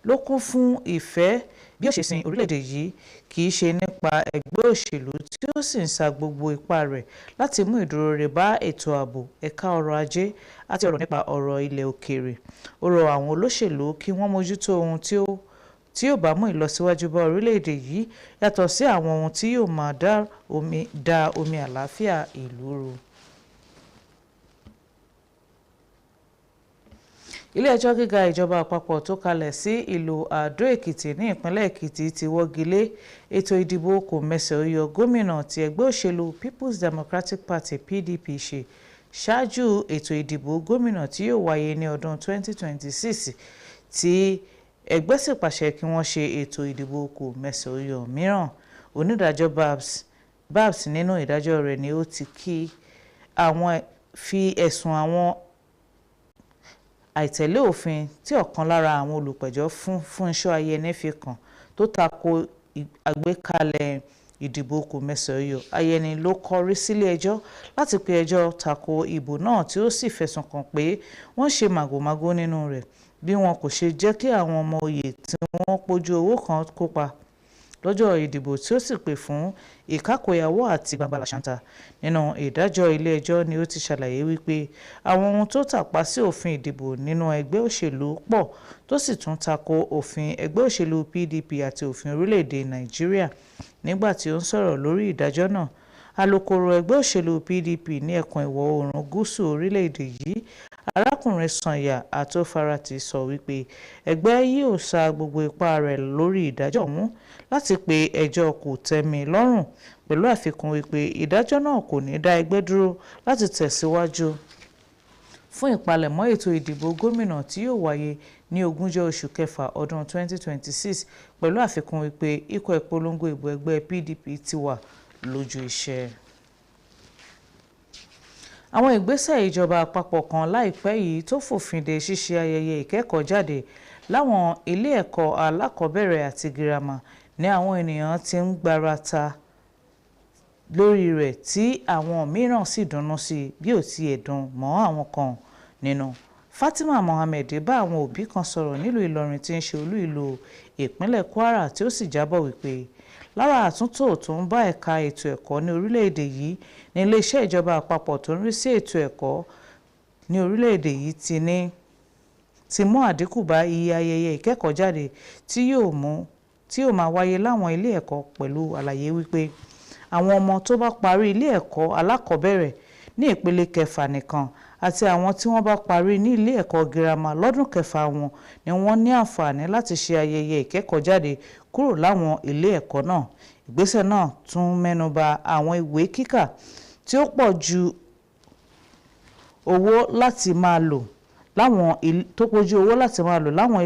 ló kún fún ìfẹ́ bí ó ṣe sin orílẹ̀-èdè yìí kì í ṣe nípa ẹgbẹ́ òṣèlú tí ó sì ń sa gbogbo ipá rẹ̀ láti mú ìdúróore bá ètò ààbò ẹ̀ka ọrọ̀ ajé àti ọ̀rọ̀ nípa ọ̀rọ̀ ilẹ̀ òkèèrè. Ó rọ àwọn olóṣèlú kí wọ́n mójútó ohun tí yóò bá mú ìlọsíwájú bá orílẹ̀-èdè yìí yàtọ̀ sí àwọn ohun tí yóò máa da omi àlàáfíà ìlú rú. Ilé-ẹjọ́ gíga ìjọba àpapọ̀ tó kalẹ̀ sí ìlú Àdó-Èkìtì ní ìpínlẹ̀ Èkìtì ti wọ́gi lé ètò ìdìbò kòmẹsẹ̀-óyọ gómìnà tí ẹgbẹ́ òṣèlú People's Democratic Party PDP ṣe ṣáájú ètò ìdìbò gómìnà tí yóò wáyé ní ọdún 2026 tí ẹgbẹ́ sì pàṣẹ kí wọ́n ṣe ètò ìdìbò kò mẹ́sàn-án mìíràn. Onídàájọ́ Babs nínú ìdájọ́ rẹ̀ ni ó ti kí àwọn fi ẹ̀sùn àwọn àìtẹ̀lé òfin tí ọ̀kan lára àwọn olùpẹ̀jọ́ Fúnṣọ́ Ayẹni fi kàn tó tako àgbékalẹ̀ ìdìbò kò mẹ́sàn-án. Ayẹni ló kọrí sílé ẹjọ́ láti pe ẹjọ́ tako ìbò náà tí ó sì fẹ̀sùn kàn pé wọ́n ṣe màgòmágó nínú rẹ̀ bí wọn kò ṣe jẹ́ kí àwọn ọmọ oyè tí wọ́n pójú owó kan kópa lọ́jọ́ ìdìbò tí ó sì pè fún ìkákòyàwó àti gbàǹgbàlàṣántà. Nínú ìdájọ́ ilé ẹjọ́ ni ó ti ṣàlàyé wípé àwọn ohun tó tàpá sí òfin ìdìbò nínú ẹgbẹ́ òṣèlú pọ̀ tó sì tún tako òfin ẹgbẹ́ òṣèlú PDP àti òfin orílẹ̀-èdè Nàìjíríà. Nígbà tí ó ń sọ̀rọ̀ lórí ìdájọ́ náà, alukoro ẹgbẹ́ òṣèlú PDP ní ẹkùn ìwọ̀ oòrùn gúúsù orílẹ̀-èdè yìí arákùnrin Sanya Àtòfarati sọ wípé ẹgbẹ́ yóò sa gbogbo ipá rẹ̀ lórí ìdájọ́ ọ̀hún láti pe ẹjọ́ kò tẹ́mi lọ́rùn, pẹ̀lú àfikún wípé ìdájọ́ náà kò ní dá ẹgbẹ́ dúró láti tẹ̀síwájú fún ìpalẹ̀mọ́ ètò ìdìbò gómìnà tí yóò wáyé ní 20 oṣù kẹfà ọdún 2026, pẹ̀lú àfikún wípé ikọ̀ ìpolongo ìbò ẹgbẹ́ PDP ti wà lójú iṣẹ́. Àwọn ìgbésẹ̀ ìjọba àpapọ̀ kan láìpẹ́ yìí tó fòfin de ṣíṣe ayẹyẹ ìkẹ́kọ̀ọ́jáde láwọn ilé ẹ̀kọ́ alákọ̀ọ́bẹ̀rẹ̀ àti girama ní àwọn ènìyàn ti ń gbarata lórí rẹ̀ tí àwọn mìíràn sì dunnú sí bí ó tiẹ̀ dùn mọ́ àwọn kan nínú. Fatima Mohammed bá àwọn òbí kan sọ̀rọ̀ nílùú Ìlọrin tí ń ṣe olú ìlú ìpínlẹ̀ Kwara tí ó sì jábọ̀ wípé lára àtúntò tó ń bá ẹ̀ka ètò ẹ̀kọ́ ní orílẹ̀-èdè yìí ní iléeṣẹ́ ìjọba àpapọ̀ tó ń rí sí ètò ẹ̀kọ́ ní orílẹ̀-èdè yìí ti mú àdínkù bá iye ayẹyẹ ìkẹ́kọ̀ọ́jáde tí yóò máa wáyé láwọn ilé ẹ̀kọ́, pẹ̀lú àlàyé wípé àwọn ọmọ tó bá parí ilé ẹ̀kọ́ alákọ̀ọ́bẹ̀rẹ̀ ní ìpele kẹfà nìkan àti àwọn tí wọ́n bá parí ní ilé ẹ̀kọ́ girama lọ́dún kẹfà wọn ni wọ́n ní àǹfààní láti ṣe ayẹyẹ ìkẹ́kọ̀ọ́jáde kúrò láwọn ilé ẹ̀kọ́ náà. Ìgbésẹ̀ náà tún mẹ́nuba àwọn ìwé kíkà tí ó pọ̀ ju owó láti máa lò láwọn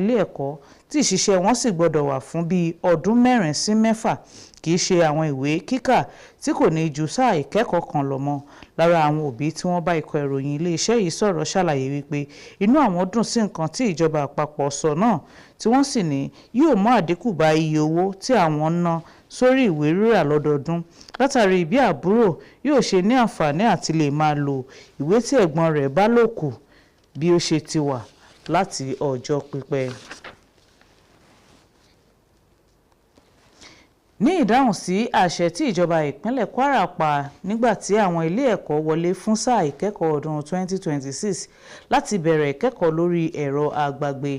ilé ẹ̀kọ́ tí ìṣiṣẹ́ wọn sì gbọ́dọ̀ wà fún bíi ọdún 4 sí 6, kì í ṣe àwọn ìwé kíkà tí kò ní ju sáà ìkẹ́kọ̀ọ́ kan lọ mọ́. Lára àwọn òbí tí wọ́n bá ikọ̀ ìròyìn iléeṣẹ́ yìí sọ̀rọ̀ ṣàlàyé wípé inú àwọn dùn sí nǹkan tí ìjọba àpapọ̀ sọ náà, tí wọ́n sì ní yóò mú àdínkù bá iye owó tí àwọn ń ná sórí ìwé rírà lọ́dọọdún, látàrí bí àbúrò yóò ṣe ní àǹfààní àti lè máa lo ìwé tí ẹ̀gbọ́n rẹ̀ bá lò kù bí ó ṣe ti wà láti ọjọ́ pípẹ́. Ní ìdáhùn sí àṣẹ tí ìjọba ìpínlẹ̀ Kwara pa nígbà tí àwọn ilé ẹ̀kọ́ wọlé fún sáà ìkẹ́kọ̀ọ́ ọdún 2026 láti bẹ̀rẹ̀ ìkẹ́kọ̀ọ́ lórí ẹ̀rọ àgbàgbé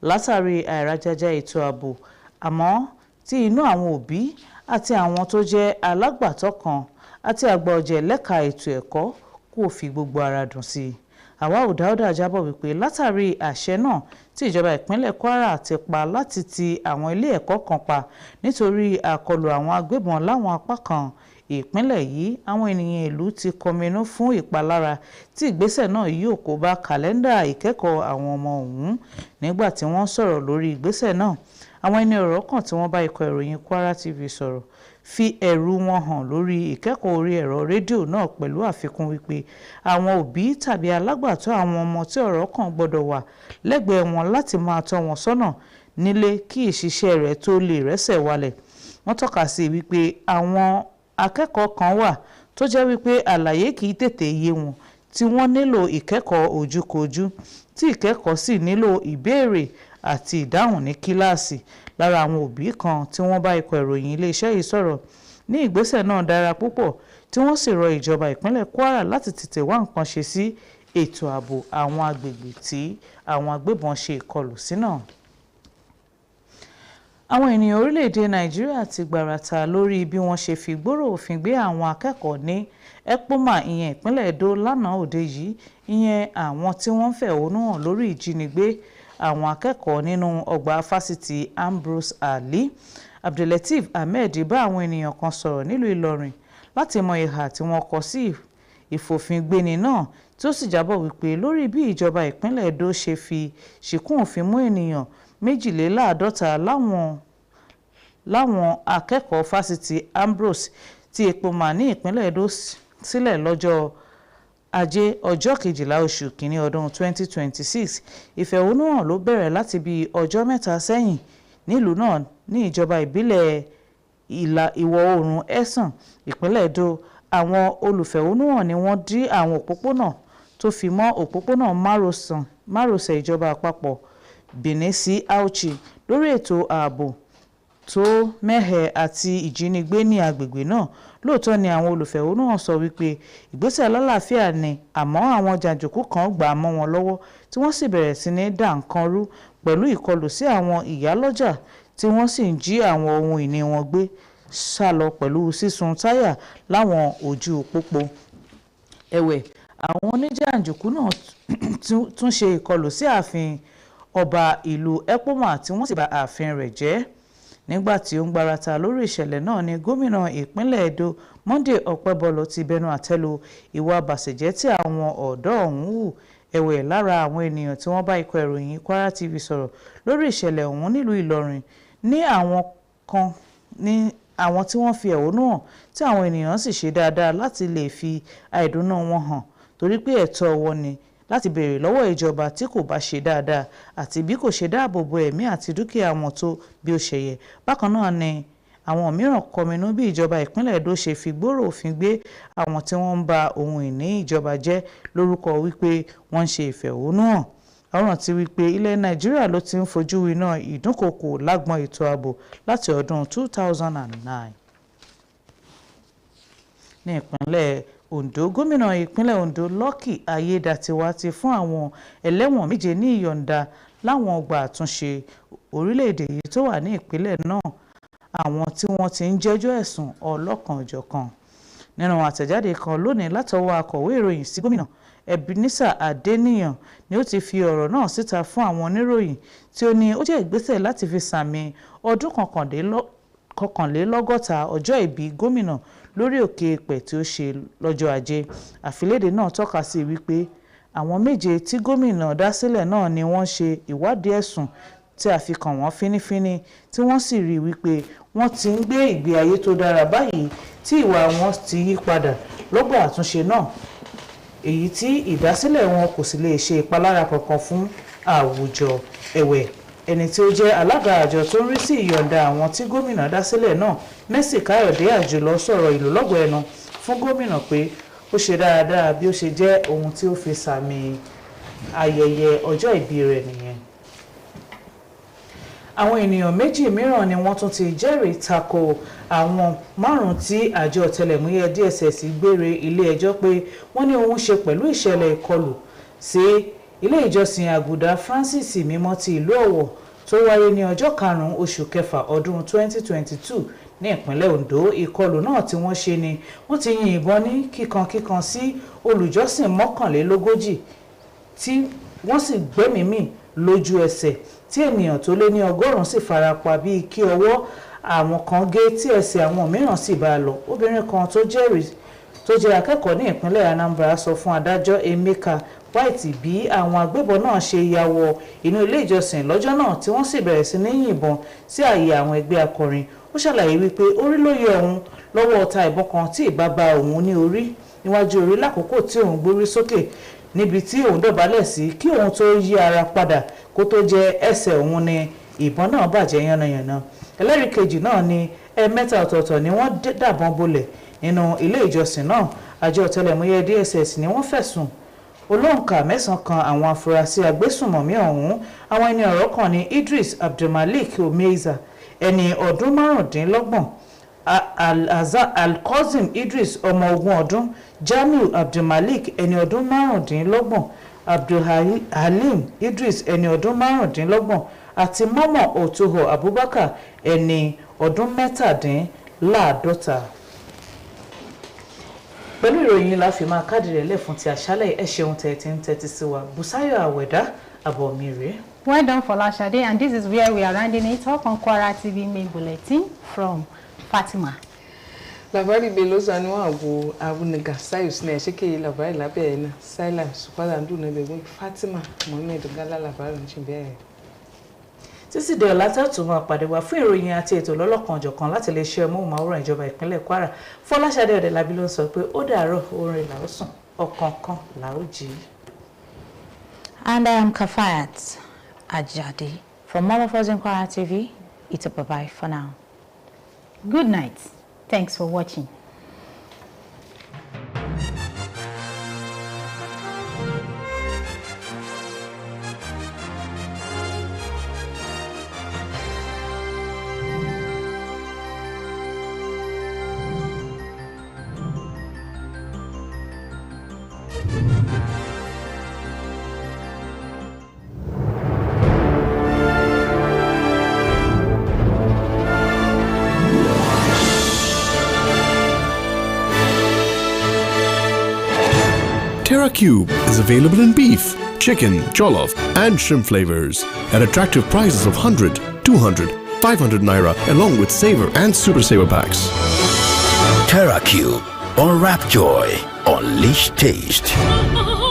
látàrí àìrájájá ètò ààbò, àmọ́ tí inú àwọn òbí àti àwọn tó jẹ́ alágbàtọ́ kan àti àgbà ọ̀jẹ̀ lẹ́ka ètò ẹ̀kọ́ kò fi gbogbo ara dùn sí i. Àwáù Dáúdà jábọ̀ wípé látàrí àṣẹ náà tí ìjọba ìpínlẹ̀ Kwara ti pa láti ti àwọn ilé ẹ̀kọ́ kan pa nítorí àkọlù àwọn agbébọn láwọn apá kan ìpínlẹ̀ yìí, àwọn ènìyàn ìlú ti kọminú fún ìpalára tí ìgbésẹ̀ náà yóò kó bá kàlẹ́ndà ìkẹ́kọ̀ọ́ àwọn ọmọ ọ̀hún. Nígbà tí wọ́n sọ̀rọ̀ lórí ìgbésẹ̀ náà, àwọn ẹni ọ̀rọ̀ kan tí wọ́n bá ikọ̀ ìròyìn Kwara TV sọ̀rọ̀ fi ẹ̀rù wọn hàn lórí ìkẹ́kọ̀ọ́ orí ẹ̀rọ rédíò náà, pẹ̀lú àfikún wípé àwọn òbí tàbí alágbàtọ́ àwọn ọmọ tí ọ̀rọ̀ kàn gbọ́dọ̀ wà lẹ́gbẹ̀ẹ́ wọn láti máa tọ́ wọn sọ́nà nílé kí ìṣiṣẹ́ rẹ̀ tó lè rẹ́sẹ̀ walẹ̀. Wọ́n tọ́ka sí wípé àwọn akẹ́kọ̀ọ́ kan wà tó jẹ́ wípé àlàyé kì í tètè yé wọn, tí wọ́n nílò ìkẹ́kọ̀ọ́ ojúkojú, tí ìkẹ́kọ̀ọ́ sì nílò ìbéèrè àti ìdáhùn ní kíláàsì. Lára àwọn òbí kan tí wọ́n bá ikọ̀ ìròyìn iléeṣẹ́ yìí sọ̀rọ̀ ní ìgbésẹ̀ náà dára púpọ̀, tí wọ́n sì rọ ìjọba ìpínlẹ̀ Kwara láti tètè wá nǹkan ṣe sí ètò ààbò àwọn agbègbè tí àwọn agbébọn ṣe ìkọlù sí náà. Àwọn ènìyàn orílẹ̀-èdè Nàìjíríà ti gbàràtà lórí bí wọ́n ṣe fi gbòòrò òfin gbé àwọn akẹ́kọ̀ọ́ ní Epoma ìyẹn ìpínlẹ̀ Edo lánàá òde yìí, ìyẹn àwọn tí wọ́n ń fẹ̀hónú hàn lórí ìjínigbé àwọn akẹ́kọ̀ọ́ nínú ọgbà fásitì Ambrose Ali. Abdulateef Ahmed bá àwọn ènìyàn kan sọ̀rọ̀ nílùú Ìlọrin láti mọ ìhà tí wọ́n kọ sí ìfòfingbéni náà tó sì jábọ̀ wípé lórí bí ìjọba ìpínlẹ̀ Edo ṣe fi ṣìkún òfin mú ènìyàn 52 láwọn akẹ́kọ̀ọ́ fásitì Ambrose ti Ekpoma ní ìpínlẹ̀ Edo sílẹ̀ lọ́jọ́ Ajé ọjọ́ 12 oṣù kìíní ọdún 2026. Ìfẹ̀hónúhàn ló bẹ̀rẹ̀ láti bí ọjọ́ 3 sẹ́yìn nílùú náà ní ìjọba ìbílẹ̀ ìwọ̀ oòrùn Ẹ̀sán ìpínlẹ̀ Edo. Àwọn olùfẹ̀hónúhàn ni wọ́n dí àwọn òpópónà tó fi mọ́ òpópónà márosẹ̀ ìjọba àpapọ̀ Benin sí Auchi lórí ètò ààbò tó mẹ́hẹ àti ìjínigbé ní agbègbè náà. Lóòótọ́ ni àwọn olùfẹ̀hónúhàn sọ wípé ìgbésẹ̀ alálàáfíà ni, àmọ́ àwọn jàǹdùkú kan gbà mọ́ wọn lọ́wọ́ tí wọ́n sì bẹ̀rẹ̀ sí ní dá nǹkan rú pẹ̀lú ìkọlù sí àwọn ìyálọ́jà tí wọ́n sì ń jí àwọn ohun ìní wọn gbé sálọ pẹ̀lú sísun táyà láwọn ojú pópó. Ẹ̀wẹ̀, àwọn oníjàǹdùkú náà tún ṣe ìkọlù sí ààfin ọba ìlú Ekpoma tí wọ́n sì bà ààfin rẹ̀ jẹ́. Nígbà tí ó ń gbarata lórí ìṣẹ̀lẹ̀ náà ni gómìnà ìpínlẹ̀ Edo Monday Okpebholo ti bẹnu àtẹ́lu ìwà bàṣẹ̀jẹ́ tí àwọn ọ̀dọ́ ọ̀hún hù. Ẹ̀wẹ̀, lára àwọn ènìyàn tí wọ́n bá ikọ̀ ìròyìn Kwara TV sọ̀rọ̀ lórí ìṣẹ̀lẹ̀ ọ̀hún nílùú Ìlọrin ní àwọn tí wọ́n fi ẹ̀hónú hàn tí àwọn ènìyàn sì ṣe dáadáa láti lè fi àìdùnnú wọn hàn torí pé ẹ̀tọ́ wọn ni láti béèrè lọ́wọ́ ìjọba tí kò bá ṣe dáadáa àti bí kò ṣe dáàbò bo ẹ̀mí àti dúkìá wọn tó bí ó ṣe yẹ. Bákan náà ni àwọn mìíràn kọminú bí ìjọba ìpínlẹ̀ Edo ṣe fi gbòòrò òfin gbé àwọn tí wọ́n ń ba ohun ìní ìjọba jẹ́ lórúkọ wípé wọ́n ń ṣe ìfẹ̀hónúhàn. Ọ̀ràn ti wípé ilẹ̀ Nàìjíríà ló ti ń fojú winá ìdúnkòkò lágbọn ètò ààbò láti ọdún 2009. Ní ìpínlẹ̀ Ondo, gómìnà ìpínlẹ̀ Ondo Lucky Ayédàtiwá ti fún àwọn ẹlẹ́wọ̀n 7 ní ìyọ̀ǹda láwọn ọgbà àtúnṣe orílẹ̀-èdè yìí tó wà ní ìpínlẹ̀ náà, àwọn tí wọ́n ti ń jẹ́jọ́ ẹ̀sùn ọlọ́kan-ò-jọ̀kan. Nínú àtẹ̀jáde kan lónìí látọwọ́ akọ̀wé ìròyìn sí gómìnà Ebenezer Adeniyan ni ó ti fi ọ̀rọ̀ náà síta fún àwọn oníròyìn tí ó ní ó jẹ́ ìgbésẹ̀ láti fi sàmì ọdún 61 ọjọ́ ìbí gómìnà lórí òkè èèpẹ̀ tí ó ṣe lọ́jọ́ Ajé. Àfiléde náà tọ́ka sí wípé àwọn 7 tí gómìnà dá sílẹ̀ náà ni wọ́n ṣe ìwádìí ẹ̀sùn tí a fi kàn wọ́n fínífíní tí wọ́n sì rí wípé wọ́n ti ń gbé ìgbé ayé tó dára báyìí tí ìwà wọn ti yí padà lọ́gbà àtúnṣe náà, èyí tí ìdásílẹ̀ wọn kò sì lè ṣe ìpalára kankan fún àwùjọ. Ẹ̀wẹ̀, ẹni tí ó jẹ́ alága àjọ tó ń rí sí ìyọ̀ǹda àwọn tí gómìnà dá sílẹ̀ náà Mercy Káyọ̀dé Àjùlọ sọ̀rọ̀ ìlú lọ́gọ̀ ẹnu fún gómìnà pé ó ṣe dáadáa bí ó ṣe jẹ́ ohun tí ó fi sàmì ayẹyẹ ọjọ́ ìbí rẹ̀ nìyẹn. Àwọn ènìyàn 2 mìíràn ni wọ́n tún ti jẹ́rìí tako àwọn 5 tí àjọ ọ̀tẹlẹ̀múyẹ́ DSS gbére ilé ẹjọ́ pé wọ́n ní ohun ṣe pẹ̀lú ìṣẹ̀lẹ̀ ìkọlù sí ilé ìjọsìn àgùdà Francis Mímọ́ ti ìlú Ọ̀wọ̀ tó wáyé ní ọjọ́ 5 oṣù kẹfà ọdún 2022 ní ìpínlẹ̀ Ondo. Ìkọlù náà tí wọ́n ṣe ni wọ́n ti yin ìbọn ní kíkankíkan sí olùjọ́sìn 41 tí wọ́n sì gbẹ́mìí mì lójú ẹsẹ̀ tí ènìyàn tó lé ní 100 sì farapa bíi kí ọwọ́ àwọn kan gé tí ẹsẹ̀ àwọn mìíràn sì bá lọ. Obìnrin kan tó jẹ́ akẹ́kọ̀ọ́ ní ìpínlẹ̀ Anambra sọ fún adájọ́ Emeka White bí àwọn agbébọn náà ṣe ya wọ inú ilé ìjọsìn lọ́jọ́ náà tí wọ́n sì bẹ̀rẹ̀ sí ní yìnbọn sí ààyè àwọn ẹgbẹ́ akọrin. Ó ṣàlàyé wípé orí ló yọ òun lọ́wọ́ ọta ìbọn kan tí ìbá bá òun ní orí níwájú orí lákòókò tí òun gbórí sókè níbi tí òun dọ̀bálẹ̀ sí kí òun tó yí ara padà kó tó jẹ ẹsẹ̀ òun ni ìbọn náà bàjẹ́ yánnayànna. Ẹlẹ́rìí kejì náà ní ẹ̀mẹ́ta ọ̀tọ̀ọ̀tọ̀ ni wọ́n dàbọn bolẹ̀ nínú ilé ìjọsìn náà. Àjọ ọ̀tẹlẹ̀múyẹ́ DSS ni wọ́n fẹ̀sùn olóǹkà 9 kan àwọn afurasí agbésùnmọ̀mí ọ̀hún. Àwọn ẹni ọ̀rọ̀ kan ní Idris Abdulmalik Omeiza ẹni ọdún 25, Alkozim Idris ọmọ 20 ọdún, Jamiu Abdulmalik ẹni ọdún 25, Abdulhalim Idris ẹni ọdún 25 àti Momo Otoho Abubakar ẹni ọdún 57. Pẹ̀lú ìròyìn la fi máa kádìí rẹ̀ lẹ́fún ti àṣálẹ̀ ẹ ṣeun tẹ́tí sí wa. Bùsáyọ̀ Àwẹ̀dá àbọ̀mí rèé. Well done, Folashade, and this is where we are rounding it up on Kwara TV main bulletin from Fatima. Labari belosa no abu nega sayus na sheke labari labe na silence kwala ndu na be Fatima Mohammed Gala labari nchimbe. Títí di ọ̀la tá tún máa pàdé wa fún ìròyìn àti ètò lọ́lọ́kan-ò-jọ̀kan láti lè ṣe móhùnmáwòrán ìjọba ìpínlẹ̀ Kwara. Fọláṣadé Ọ̀dẹ́lábí ló ń sọ pé ó dàárọ̀ orin là ó sùn ọ̀kọ̀ọ̀kan là ó jí. And I am Kafayat Ajadi. From all of us in Kwara TV, it's a bye-bye for now. Good night. Thanks for watching. Terra Cube is available in beef, chicken, jollof, and shrimp flavors at attractive prices of 100, 200, 500 naira, along with Saver and Super Saver packs. Terra Cube, unwrap joy, unleash taste.